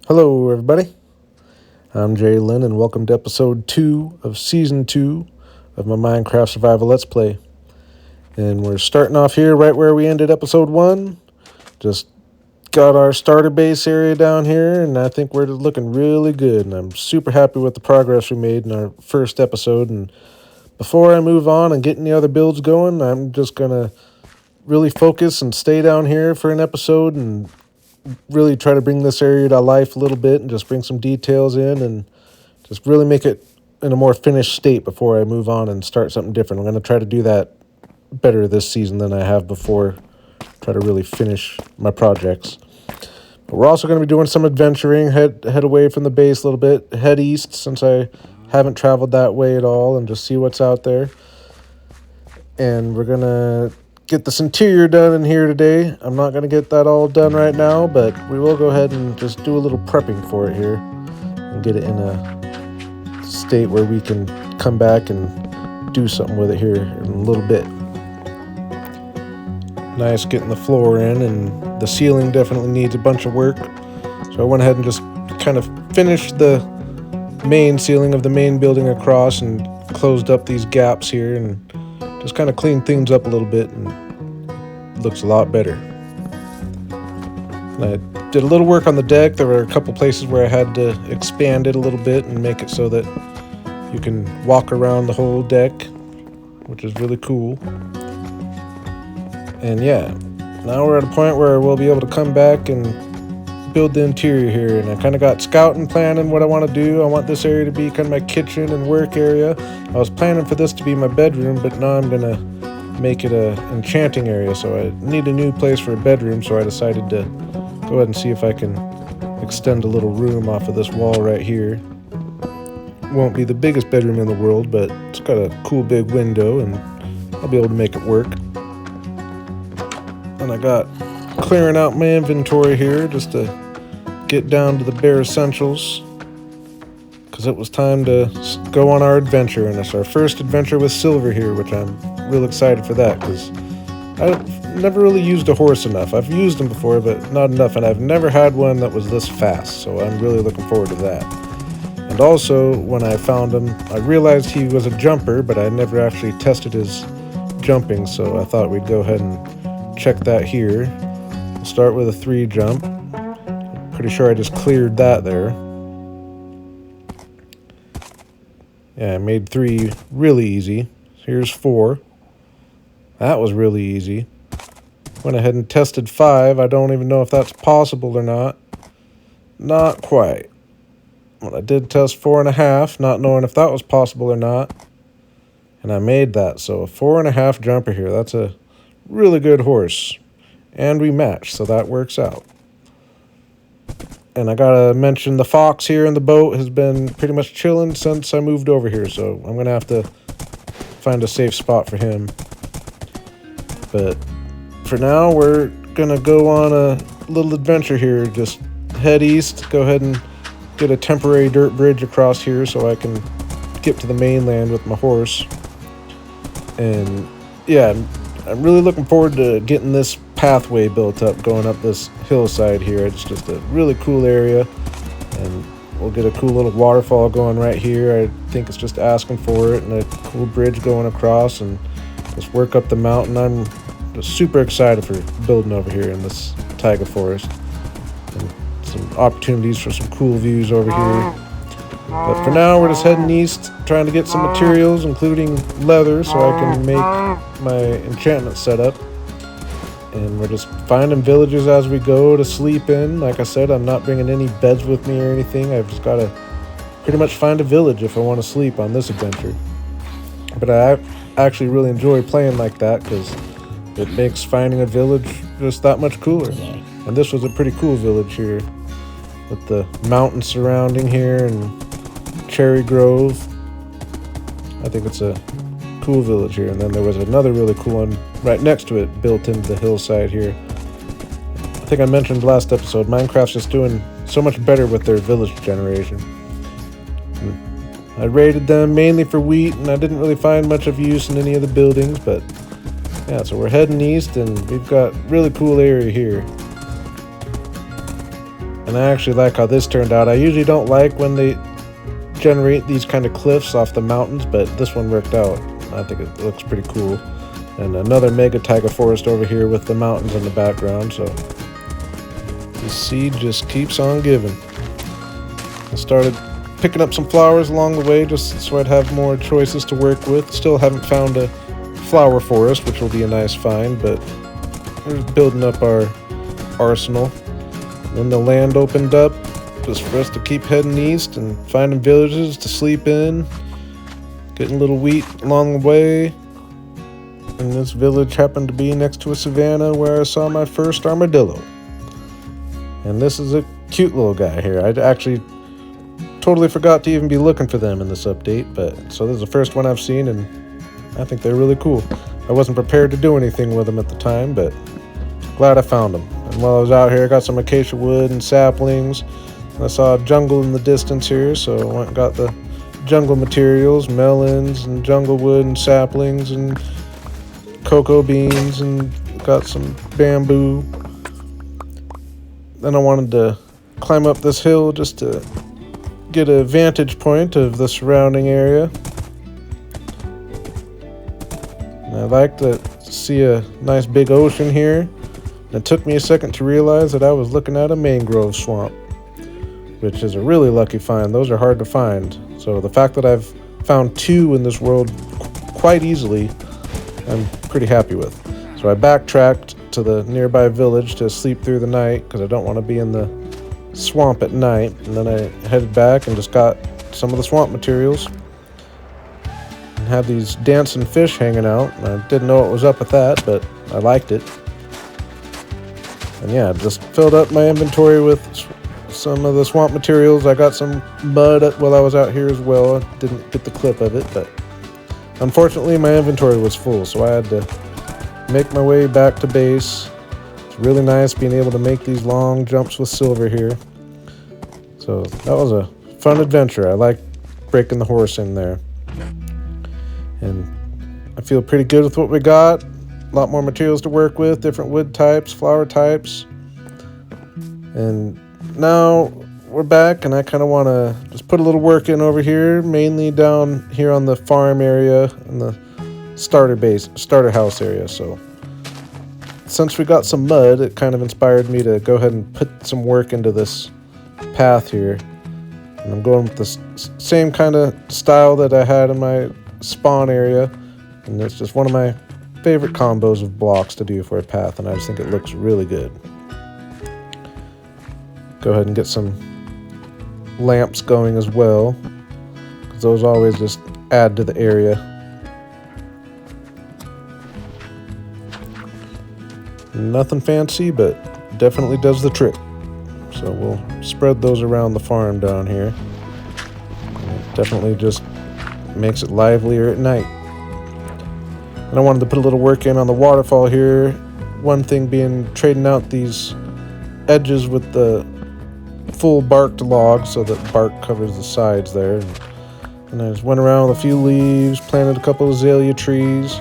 Hello, everybody. I'm Jay Lynn, and welcome to episode 2 of season 2 of my Minecraft Survival Let's Play. And we're starting off here right where we ended episode 1. Just got our starter base area down here, and I think we're looking really good. And I'm super happy with the progress we made in our first episode. And before I move on and get any other builds going, I'm just going to really focus and stay down here for an episode and really try to bring this area to life a little bit and just bring some details in and just really make it in a more finished state before I move on and start something different. I'm going to try to do that better this season than I have before, try to really finish my projects. But we're also going to be doing some adventuring, head away from the base a little bit, head east since I haven't traveled that way at all, and just see what's out there. And we're going to get this interior done in here today. I'm not going to get that all done right now, but we will go ahead and just do a little prepping for it here and get it in a state where we can come back and do something with it here in a little bit. Nice getting the floor in, and the ceiling definitely needs a bunch of work. So I went ahead and just kind of finished the main ceiling of the main building across and closed up these gaps here and just kind of cleaned things up a little bit, and it looks a lot better. And I did a little work on the deck. There were a couple places where I had to expand it a little bit and make it so that you can walk around the whole deck, which is really cool. And yeah, now we're at a point where we'll be able to come back and build the interior here. And I kind of got scouting, planning what I want to do. I want this area to be kind of my kitchen and work area. I was planning for this to be my bedroom, but now I'm gonna make it a enchanting area, so I need a new place for a bedroom. So I decided to go ahead and see if I can extend a little room off of this wall right here. Won't be the biggest bedroom in the world, but it's got a cool big window and I'll be able to make it work. And I got clearing out my inventory here just to get down to the bare essentials, because it was time to go on our adventure, and it's our first adventure with Silver here, which I'm real excited for that, because I've never really used a horse enough. I've used them before, but not enough, and I've never had one that was this fast, so I'm really looking forward to that. And also, when I found him, I realized he was a jumper, but I never actually tested his jumping, so I thought we'd go ahead and check that here. We'll start with a 3 jump. Pretty sure I just cleared that there. Yeah, I made 3 really easy. Here's 4. That was really easy. Went ahead and tested 5. I don't even know if that's possible or not. Not quite. Well, I did test 4.5, not knowing if that was possible or not. And I made that, so a 4.5 jumper here. That's a really good horse. And we match, so that works out. And I gotta mention the fox here in the boat has been pretty much chilling since I moved over here, so I'm gonna have to find a safe spot for him. But for now, we're gonna go on a little adventure here. Just head east, go ahead and get a temporary dirt bridge across here so I can get to the mainland with my horse. And yeah, I'm really looking forward to getting this pathway built up going up this hillside here. It's just a really cool area, and we'll get a cool little waterfall going right here. I think it's just asking for it, and a cool bridge going across, and just work up the mountain. I'm just super excited for building over here in this taiga forest, and some opportunities for some cool views over here. But for now, we're just heading east, trying to get some materials, including leather, so I can make my enchantment setup. And we're just finding villages as we go to sleep in. Like I said, I'm not bringing any beds with me or anything. I've just got to pretty much find a village if I want to sleep on this adventure. But I actually really enjoy playing like that, because it makes finding a village just that much cooler. And this was a pretty cool village here, with the mountains surrounding here and cherry grove. I think it's a cool village here. And then there was another really cool one right next to it, built into the hillside here. I think I mentioned last episode, Minecraft's just doing so much better with their village generation. I raided them mainly for wheat, and I didn't really find much of use in any of the buildings, but yeah, so we're heading east, and we've got really cool area here. And I actually like how this turned out. I usually don't like when they generate these kind of cliffs off the mountains, but this one worked out. I think it looks pretty cool. And another mega taiga forest over here with the mountains in the background, so the seed just keeps on giving. I started picking up some flowers along the way just so I'd have more choices to work with. Still haven't found a flower forest, which will be a nice find, but we're building up our arsenal. Then the land opened up just for us to keep heading east and finding villages to sleep in, getting a little wheat along the way. And this village happened to be next to a savanna where I saw my first armadillo. And this is a cute little guy here. I actually totally forgot to even be looking for them in this update, but so this is the first one I've seen, and I think they're really cool. I wasn't prepared to do anything with them at the time, but glad I found them. And while I was out here, I got some acacia wood and saplings. I saw a jungle in the distance here, so I went and got the jungle materials, melons and jungle wood and saplings and cocoa beans, and got some bamboo. Then I wanted to climb up this hill just to get a vantage point of the surrounding area. And I like to see a nice big ocean here. It took me a second to realize that I was looking at a mangrove swamp, which is a really lucky find. Those are hard to find. So the fact that I've found 2 in this world quite easily, I'm pretty happy with. So I backtracked to the nearby village to sleep through the night because I don't want to be in the swamp at night. And then I headed back and just got some of the swamp materials and had these dancing fish hanging out. I didn't know what was up with that, but I liked it. And yeah, just filled up my inventory with some of the swamp materials. I got some mud while I was out here as well. I didn't get the clip of it, but unfortunately my inventory was full, so I had to make my way back to base. It's really nice being able to make these long jumps with silver here. So that was a fun adventure. I like breaking the horse in there. And I feel pretty good with what we got. A lot more materials to work with, different wood types, flower types. And now we're back, and I kind of want to just put a little work in over here, mainly down here on the farm area and the starter house area. So since we got some mud, it kind of inspired me to go ahead and put some work into this path here. And I'm going with the same kind of style that I had in my spawn area, and it's just one of my favorite combos of blocks to do for a path, and I just think it looks really good. Go ahead and get some lamps going as well, because those always just add to the area. Nothing fancy, but definitely does the trick. So we'll spread those around the farm down here. It definitely just makes it livelier at night. And I wanted to put a little work in on the waterfall here. One thing being trading out these edges with the full barked logs so that bark covers the sides there. And I just went around with a few leaves, planted a couple of azalea trees,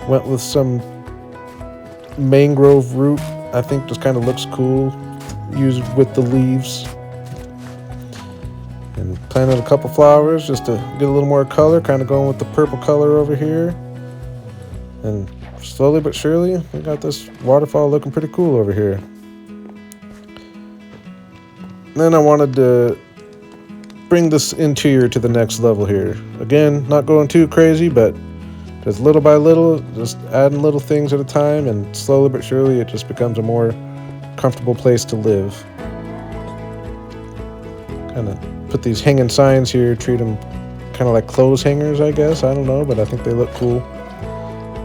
went with some mangrove root. I think just kind of looks cool, used with the leaves. And planted a couple flowers just to get a little more color, kind of going with the purple color over here. And slowly but surely, we got this waterfall looking pretty cool over here. Then I wanted to bring this interior to the next level here. Again, not going too crazy, but just little by little, just adding little things at a time, and slowly but surely it just becomes a more comfortable place to live. Kind of put these hanging signs here, treat them kind of like clothes hangers, I guess. I don't know, but I think they look cool.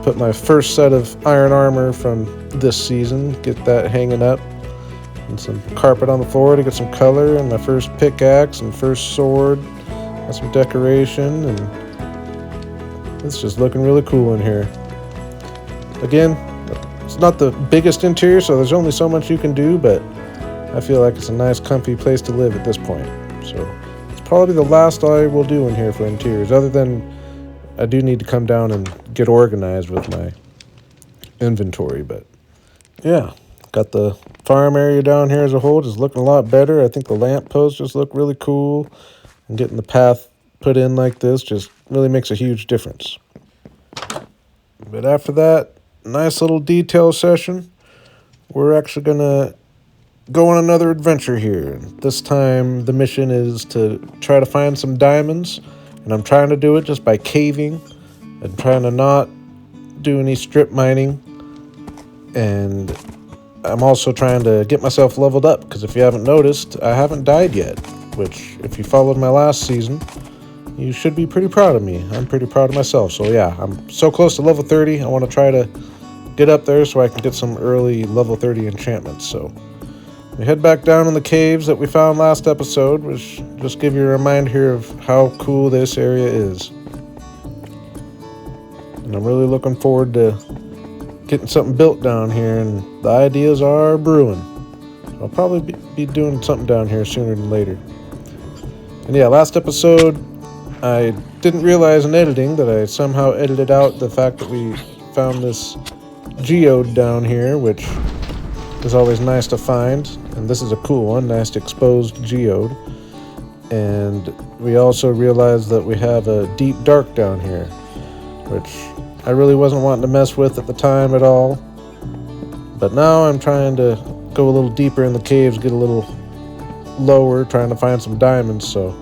Put my first set of iron armor from this season, get that hanging up, and some carpet on the floor to get some color, and my first pickaxe and first sword, got some decoration, and it's just looking really cool in here. Again, it's not the biggest interior, so there's only so much you can do, but I feel like it's a nice comfy place to live at this point. So it's probably the last I will do in here for interiors, other than I do need to come down and get organized with my inventory. But yeah, got the farm area down here as a whole is looking a lot better. I think the lamp posts just look really cool. And getting the path put in like this just really makes a huge difference. But after that nice little detail session, we're actually going to go on another adventure here. This time the mission is to try to find some diamonds. And I'm trying to do it just by caving and trying to not do any strip mining. And I'm also trying to get myself leveled up, because if you haven't noticed, I haven't died yet, which if you followed my last season, you should be pretty proud of me. I'm pretty proud of myself. So yeah, I'm so close to level 30. I want to try to get up there so I can get some early level 30 enchantments. So we head back down in the caves that we found last episode, which just give you a reminder here of how cool this area is. And I'm really looking forward to getting something built down here, and the ideas are brewing. I'll probably be doing something down here sooner than later. And yeah, last episode, I didn't realize in editing that I somehow edited out the fact that we found this geode down here, which is always nice to find. And this is a cool one, nice exposed geode. And we also realized that we have a deep dark down here, which I really wasn't wanting to mess with at the time at all. But now I'm trying to go a little deeper in the caves, get a little lower, trying to find some diamonds. So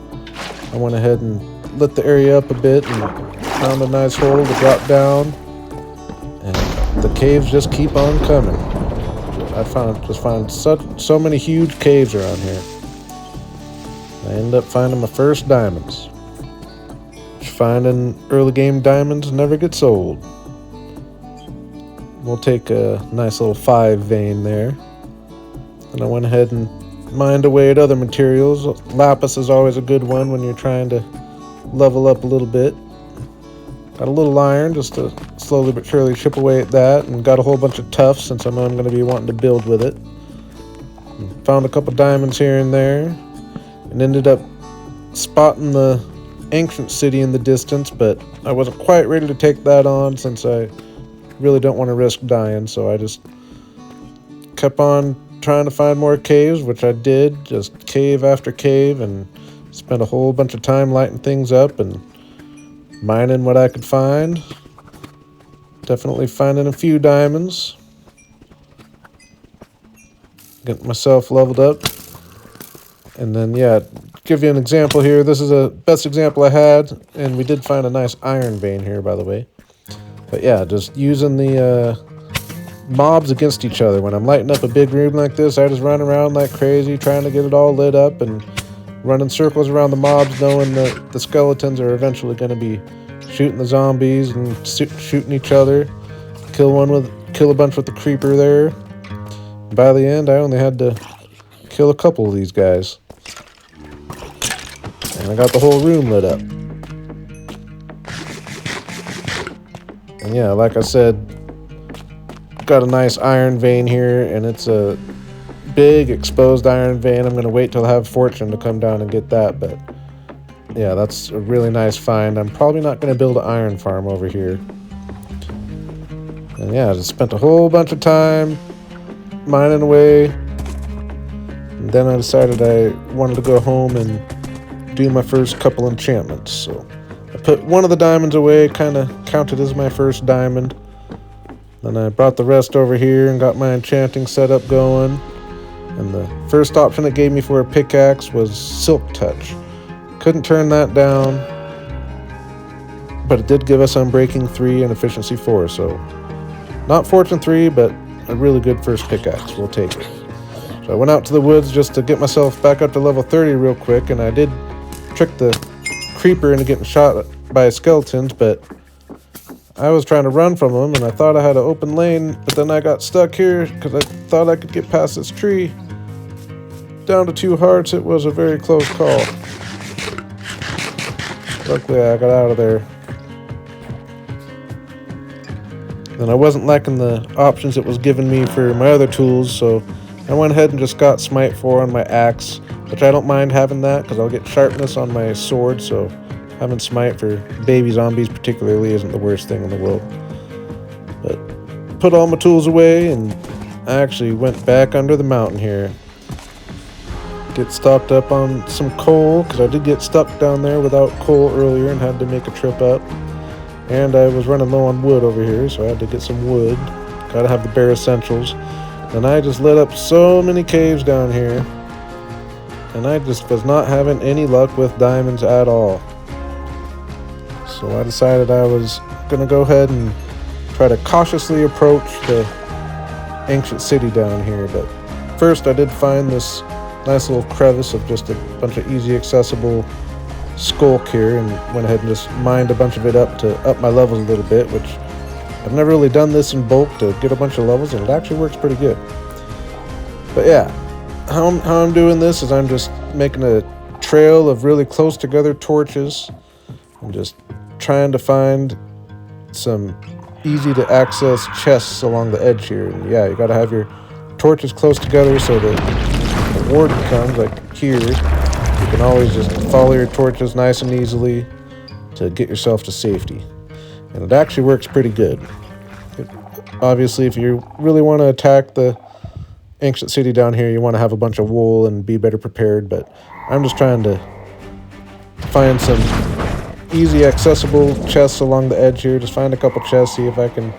I went ahead and lit the area up a bit and found a nice hole to drop down. And the caves just keep on coming. I found so many huge caves around here. I ended up finding my first diamonds. Finding early game diamonds never gets old. We'll take a nice little 5 vein there. And I went ahead and mined away at other materials. Lapis is always a good one when you're trying to level up a little bit. Got a little iron just to slowly but surely chip away at that, and got a whole bunch of tufts since I know I'm going to be wanting to build with it. And found a couple diamonds here and there, and ended up spotting the ancient city in the distance, but I wasn't quite ready to take that on since I really don't want to risk dying, so I just kept on trying to find more caves, which I did, just cave after cave, and spent a whole bunch of time lighting things up and mining what I could find. Definitely finding a few diamonds. Getting myself leveled up. And then, yeah, give you an example here. This is the best example I had, and we did find a nice iron vein here, by the way. But yeah, just using the mobs against each other. When I'm lighting up a big room like this, I just run around like crazy, trying to get it all lit up and running circles around the mobs, knowing that the skeletons are eventually going to be shooting the zombies and shooting each other. Kill a bunch with the creeper there. By the end, I only had to kill a couple of these guys. And I got the whole room lit up. And yeah, like I said, got a nice iron vein here, and it's a big exposed iron vein. I'm going to wait till I have fortune to come down and get that, but yeah, that's a really nice find. I'm probably not going to build an iron farm over here. And yeah, I just spent a whole bunch of time mining away. And then I decided I wanted to go home and do my first couple enchantments. So I put one of the diamonds away, kind of counted as my first diamond. Then I brought the rest over here and got my enchanting setup going. And the first option it gave me for a pickaxe was Silk Touch. Couldn't turn that down, but it did give us Unbreaking 3 and Efficiency 4, so not Fortune 3, but a really good first pickaxe. We'll take it. So I went out to the woods just to get myself back up to level 30 real quick, and I did trick the creeper into getting shot by skeletons, but I was trying to run from them, and I thought I had an open lane, but then I got stuck here because I thought I could get past this tree. Down to 2 hearts. It was a very close call. Luckily, I got out of there. And I wasn't liking the options it was giving me for my other tools, so I went ahead and just got Smite 4 on my axe, which I don't mind having that because I'll get sharpness on my sword, so having Smite for baby zombies particularly isn't the worst thing in the world. But put all my tools away, and I actually went back under the mountain here. Get stocked up on some coal, because I did get stuck down there without coal earlier and had to make a trip up. And I was running low on wood over here, so I had to get some wood. Gotta have the bare essentials. And I just lit up so many caves down here. And I just was not having any luck with diamonds at all. So I decided I was gonna go ahead and try to cautiously approach the ancient city down here. But first I did find this nice little crevice of just a bunch of easy accessible skulk here, and went ahead and just mined a bunch of it up to up my levels a little bit, which I've never really done this in bulk to get a bunch of levels, and it actually works pretty good. But yeah, how I'm doing this is I'm just making a trail of really close together torches and just trying to find some easy to access chests along the edge here. And yeah, you gotta have your torches close together so that the warden comes, like here, you can always just follow your torches nice and easily to get yourself to safety. And it actually works pretty good. Obviously, if you really want to attack the ancient city down here, you want to have a bunch of wool and be better prepared, but I'm just trying to find some easy accessible chests along the edge here. Just find a couple chests, see if I can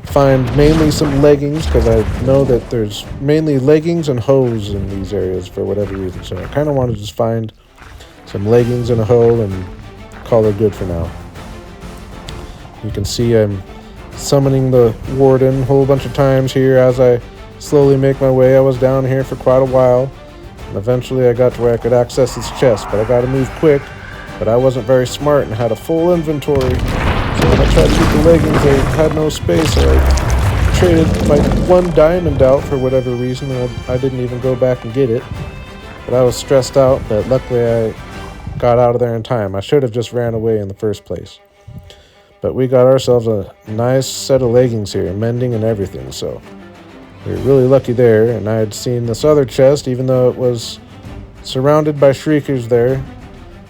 find mainly some leggings, because I know that there's mainly leggings and hose in these areas for whatever reason. So I kind of want to just find some leggings and a hoe and call her good for now. You can see I'm summoning the warden a whole bunch of times here as I slowly make my way. I was down here for quite a while, and eventually I got to where I could access this chest, but I got to move quick. But I wasn't very smart and had a full inventory. So when I tried to get the leggings, I had no space, so I traded my one diamond out for whatever reason, and I didn't even go back and get it. But I was stressed out, but luckily I got out of there in time. I should have just ran away in the first place. But we got ourselves a nice set of leggings here, mending and everything, so we were really lucky there. And I had seen this other chest, even though it was surrounded by shriekers there.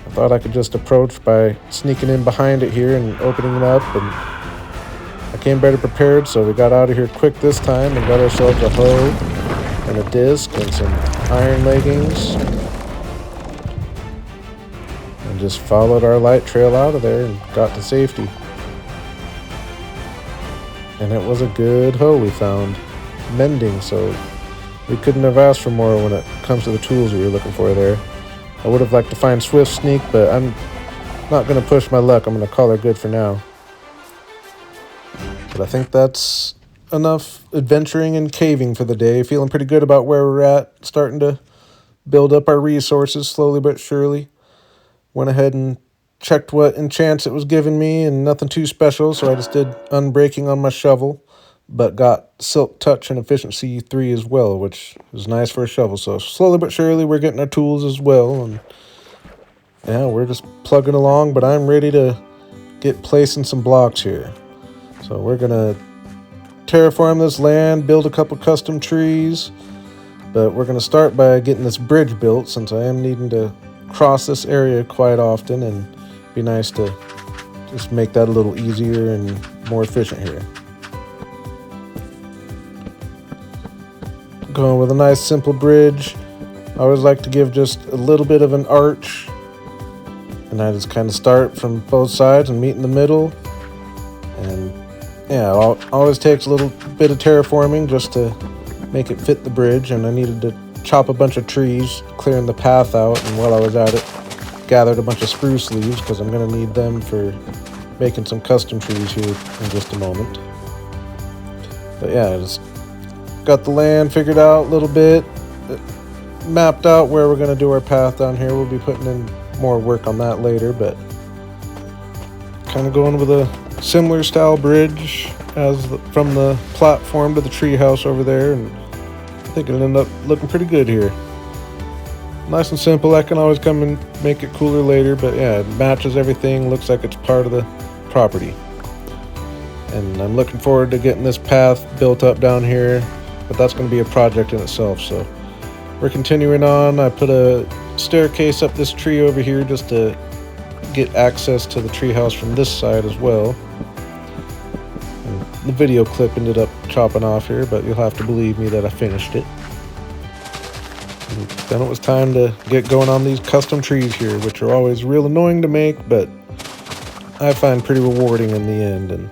I thought I could just approach by sneaking in behind it here and opening it up, and I came better prepared, so we got out of here quick this time and got ourselves a hoe and a disc and some iron leggings, and just followed our light trail out of there and got to safety. And it was a good hoe we found, mending, so we couldn't have asked for more when it comes to the tools we were looking for there. I would have liked to find Swift Sneak, but I'm not going to push my luck. I'm going to call her good for now. But I think that's enough adventuring and caving for the day. Feeling pretty good about where we're at. Starting to build up our resources slowly but surely. Went ahead and checked what enchants it was giving me, and nothing too special, so I just did unbreaking on my shovel. But got Silk Touch and Efficiency 3 as well, which is nice for a shovel. So slowly but surely we're getting our tools as well. And yeah, we're just plugging along, but I'm ready to get placing some blocks here. So we're going to terraform this land, build a couple custom trees. But we're going to start by getting this bridge built, since I am needing to cross this area quite often. And it'd be nice to just make that a little easier and more efficient here. Going with a nice simple bridge. I always like to give just a little bit of an arch, and I just kind of start from both sides and meet in the middle. And yeah, it always takes a little bit of terraforming just to make it fit the bridge. And I needed to chop a bunch of trees, clearing the path out, and while I was at it, gathered a bunch of spruce leaves, because I'm going to need them for making some custom trees here in just a moment. But yeah, I just got the land figured out a little bit, mapped out where we're going to do our path down here. We'll be putting in more work on that later, but kind of going with a similar style bridge as from the platform to the tree house over there, and I think it'll end up looking pretty good here. Nice and simple. I can always come and make it cooler later, but yeah, it matches everything. Looks like it's part of the property. And I'm looking forward to getting this path built up down here, but that's going to be a project in itself. So we're continuing on. I put a staircase up this tree over here just to get access to the treehouse from this side as well. And the video clip ended up chopping off here, but you'll have to believe me that I finished it. And then it was time to get going on these custom trees here, which are always real annoying to make, but I find pretty rewarding in the end. And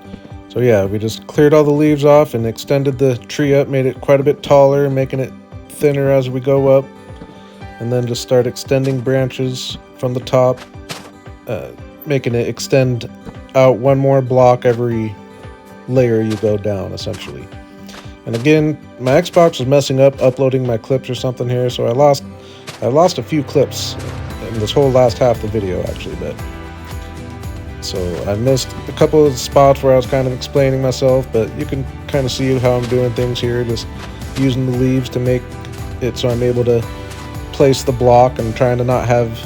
so yeah, we just cleared all the leaves off and extended the tree up, made it quite a bit taller, making it thinner as we go up, and then just start extending branches from the top, making it extend out one more block every layer you go down, essentially. And again, my Xbox was messing up uploading my clips or something here, so I lost a few clips in this whole last half of the video, actually. But so I missed a couple of spots where I was kind of explaining myself, but you can kind of see how I'm doing things here, just using the leaves to make it so I'm able to place the block and trying to not have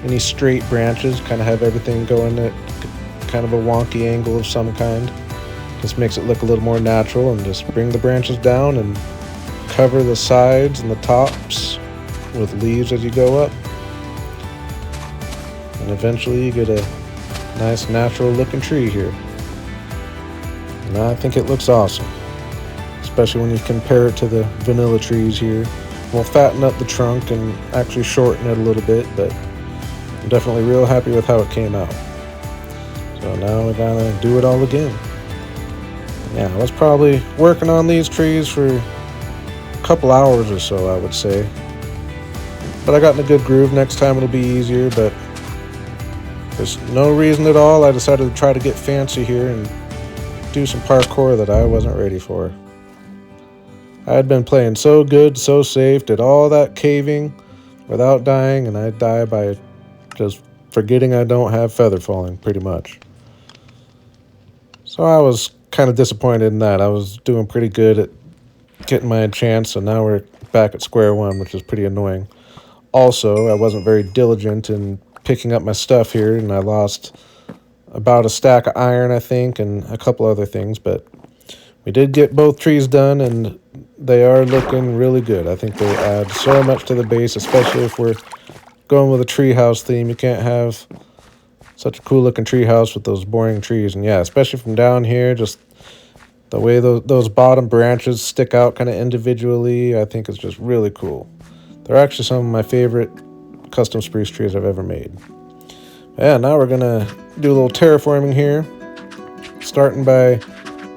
any straight branches, kind of have everything going at kind of a wonky angle of some kind. Just makes it look a little more natural, and just bring the branches down and cover the sides and the tops with leaves as you go up. And eventually you get a nice natural looking tree here. And I think it looks awesome, especially when you compare it to the vanilla trees here. We'll fatten up the trunk and actually shorten it a little bit, but I'm definitely real happy with how it came out. So now we gotta do it all again. Yeah, I was probably working on these trees for a couple hours or so, I would say. But I got in a good groove. Next time it'll be easier, but there's no reason at all. I decided to try to get fancy here and do some parkour that I wasn't ready for. I had been playing so good, so safe, did all that caving without dying, and I die by just forgetting I don't have feather falling, pretty much. So I was kind of disappointed in that. I was doing pretty good at getting my enchants, so now we're back at square one, which is pretty annoying. Also, I wasn't very diligent in picking up my stuff here, and I lost about a stack of iron, I think, and a couple other things, but we did get both trees done, and they are looking really good. I think they add so much to the base, especially if we're going with a treehouse theme. You can't have such a cool looking treehouse with those boring trees. And yeah, especially from down here, just the way those bottom branches stick out kind of individually, I think is just really cool. They're actually some of my favorite custom spruce trees I've ever made. Yeah, now we're gonna do a little terraforming here, starting by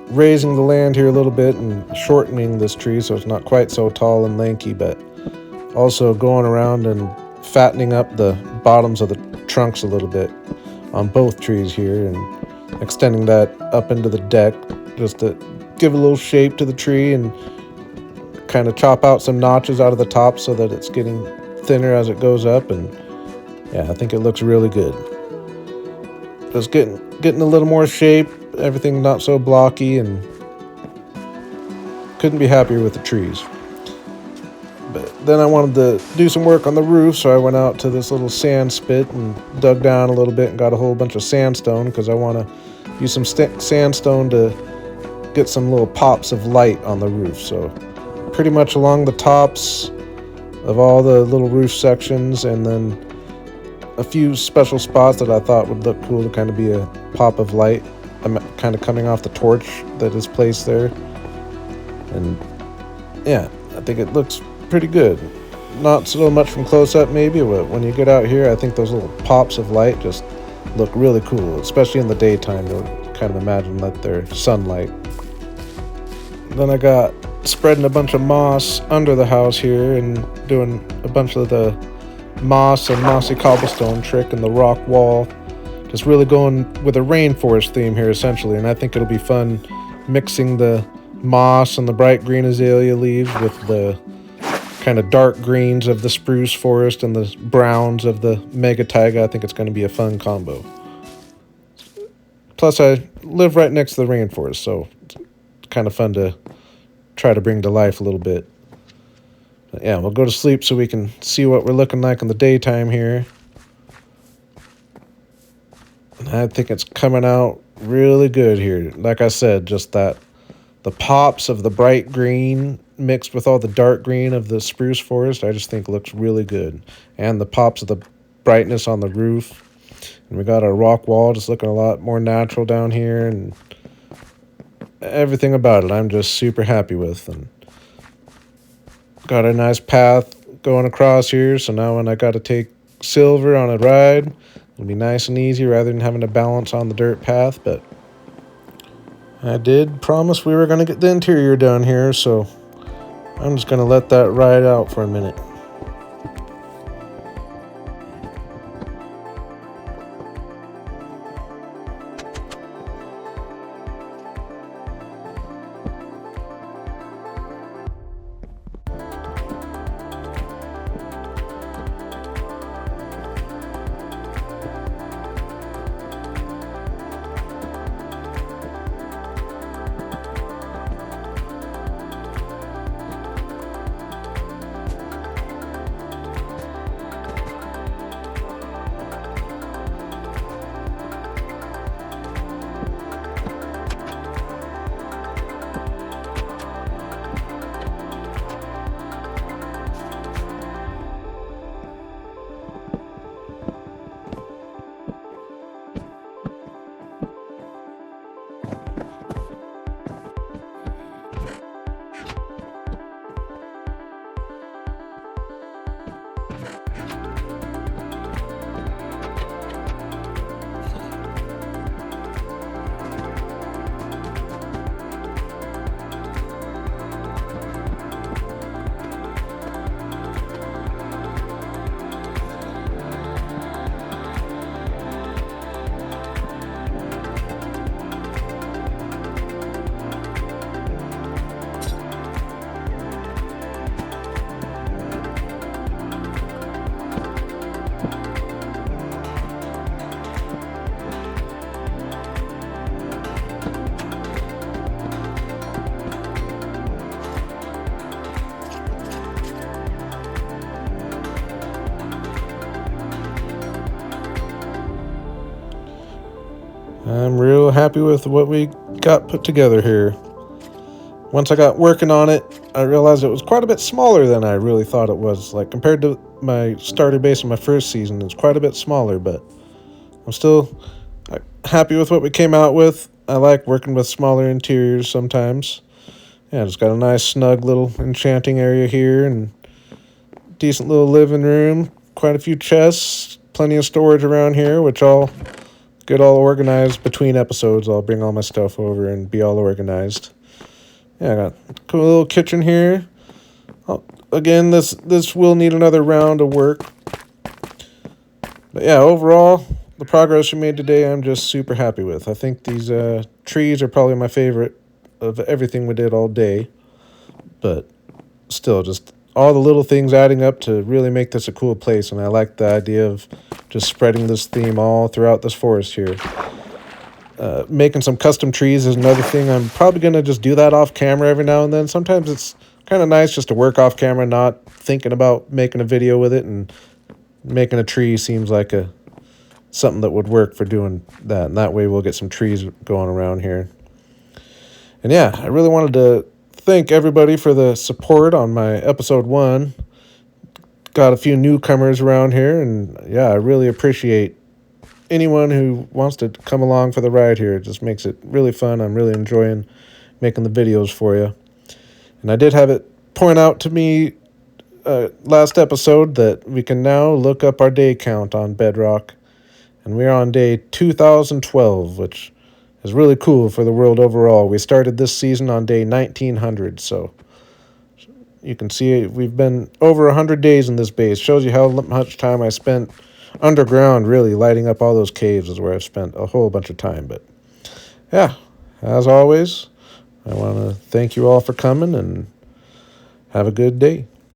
raising the land here a little bit and shortening this tree so it's not quite so tall and lanky, but also going around and fattening up the bottoms of the trunks a little bit on both trees here and extending that up into the deck just to give a little shape to the tree and kind of chop out some notches out of the top so that it's getting thinner as it goes up. And yeah, I think it looks really good. Just getting a little more shape, everything not so blocky, and couldn't be happier with the trees. But then I wanted to do some work on the roof, so I went out to this little sand spit and dug down a little bit and got a whole bunch of sandstone, because I want to use some sandstone to get some little pops of light on the roof. So pretty much along the tops of all the little roof sections, and then a few special spots that I thought would look cool to kind of be a pop of light kind of coming off the torch that is placed there. And yeah, I think it looks pretty good. Not so much from close up maybe, but when you get out here, I think those little pops of light just look really cool, especially in the daytime. You'll kind of imagine that they're sunlight. Then I got spreading a bunch of moss under the house here and doing a bunch of the moss and mossy cobblestone trick and the rock wall. Just really going with a rainforest theme here essentially, and I think it'll be fun mixing the moss and the bright green azalea leaves with the kind of dark greens of the spruce forest and the browns of the mega taiga. I think it's going to be a fun combo. Plus I live right next to the rainforest, so it's kind of fun to try to bring to life a little bit. But yeah, we'll go to sleep so we can see what we're looking like in the daytime here. And I think it's coming out really good here. Like I said, just that the pops of the bright green mixed with all the dark green of the spruce forest, I just think looks really good. And the pops of the brightness on the roof. And we got our rock wall just looking a lot more natural down here. And everything about it I'm just super happy with. And got a nice path going across here, so now when I got to take Silver on a ride, it'll be nice and easy rather than having to balance on the dirt path. But I did promise we were going to get the interior done here, so I'm just going to let that ride out for a minute. I'm real happy with what we got put together here. Once I got working on it, I realized it was quite a bit smaller than I really thought it was. Like, compared to my starter base in my first season, it's quite a bit smaller, but I'm still happy with what we came out with. I like working with smaller interiors sometimes. Yeah, it's got a nice, snug little enchanting area here and decent little living room. Quite a few chests, plenty of storage around here, which I'll get all organized between episodes. I'll bring all my stuff over and be all organized. Yeah, I got a cool little kitchen here. Again, this will need another round of work. But yeah, overall, the progress we made today, I'm just super happy with. I think these trees are probably my favorite of everything we did all day. But still, just all the little things adding up to really make this a cool place. And I like the idea of just spreading this theme all throughout this forest here. Making some custom trees is another thing. I'm probably going to just do that off camera every now and then. Sometimes it's kind of nice just to work off camera, not thinking about making a video with it, and making a tree seems like something that would work for doing that. And that way we'll get some trees going around here. And yeah, I really wanted to thank everybody for the support on my episode 1. Got a few newcomers around here, and yeah, I really appreciate anyone who wants to come along for the ride here. It just makes it really fun. I'm really enjoying making the videos for you. And I did have it point out to me last episode that we can now look up our day count on Bedrock. And we're on day 2012, which is really cool for the world overall. We started this season on day 1900, so you can see we've been over 100 days in this base. Shows you how much time I spent underground, really lighting up all those caves is where I've spent a whole bunch of time. But yeah, as always, I want to thank you all for coming and have a good day.